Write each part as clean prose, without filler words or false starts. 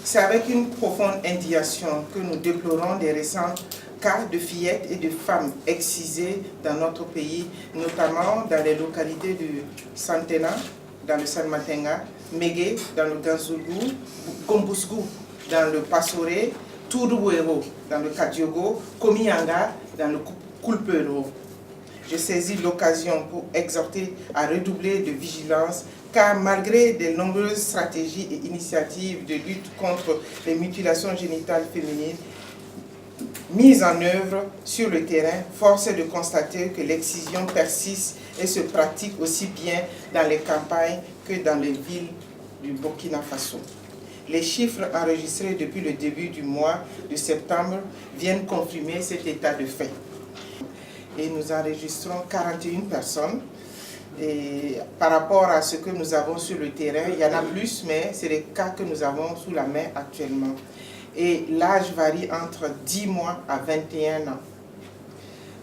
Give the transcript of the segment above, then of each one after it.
C'est avec une profonde indignation que nous déplorons les récents cas de fillettes et de femmes excisées dans notre pays, notamment dans les localités de Santena, dans le Salmatenga, Mégué, dans le Ganzougou, Gombusgou, dans le Passoré, Tourouero, dans le Kadiogo, Komianga, dans le Kulpero. Je saisis l'occasion pour exhorter à redoubler de vigilance, car malgré de nombreuses stratégies et initiatives de lutte contre les mutilations génitales féminines mises en œuvre sur le terrain, force est de constater que l'excision persiste et se pratique aussi bien dans les campagnes que dans les villes du Burkina Faso. Les chiffres enregistrés depuis le début du mois de septembre viennent confirmer cet état de fait. Et nous enregistrons 41 personnes. Et par rapport à ce que nous avons sur le terrain, il y en a plus, mais c'est les cas que nous avons sous la main actuellement. Et l'âge varie entre 10 mois à 21 ans.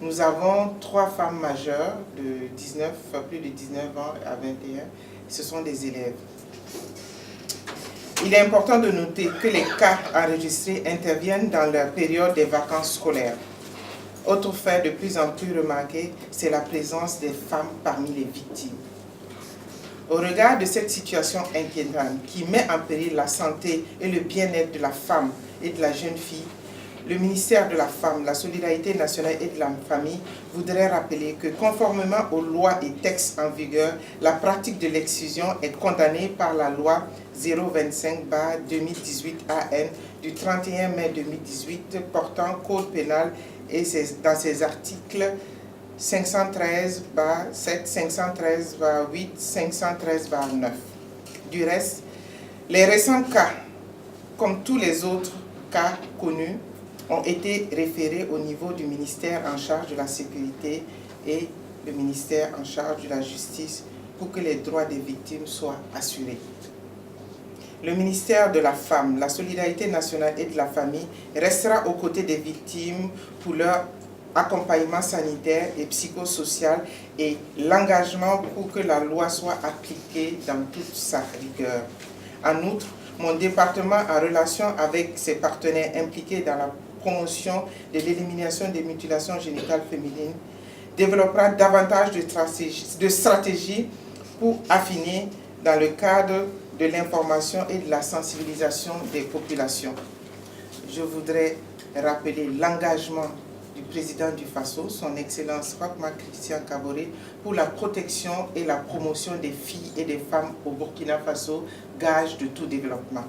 Nous avons 3 femmes majeures de plus de 19 ans à 21. Ce sont des élèves. Il est important de noter que les cas enregistrés interviennent dans la période des vacances scolaires. Autre fait de plus en plus remarqué, c'est la présence des femmes parmi les victimes. Au regard de cette situation inquiétante qui met en péril la santé et le bien-être de la femme et de la jeune fille, le ministère de la Femme, la Solidarité nationale et de la famille voudrait rappeler que conformément aux lois et textes en vigueur, la pratique de l'excision est condamnée par la loi 025/2018 AN du 31 mai 2018 portant code pénal et dans ses articles 513/7, 513/8, 513/9. Du reste, les récents cas, comme tous les autres cas connus, ont été référés au niveau du ministère en charge de la sécurité et le ministère en charge de la justice pour que les droits des victimes soient assurés. Le ministère de la Femme, la Solidarité nationale et de la famille restera aux côtés des victimes pour leur accompagnement sanitaire et psychosocial et l'engagement pour que la loi soit appliquée dans toute sa rigueur. En outre, mon département, en relation avec ses partenaires impliqués dans la promotion de l'élimination des mutilations génitales féminines, développera davantage de stratégies pour affiner dans le cadre de l'information et de la sensibilisation des populations. Je voudrais rappeler l'engagement du président du FASO, son Excellence Roch-Marc Christian Kaboré, pour la protection et la promotion des filles et des femmes au Burkina Faso, gage de tout développement.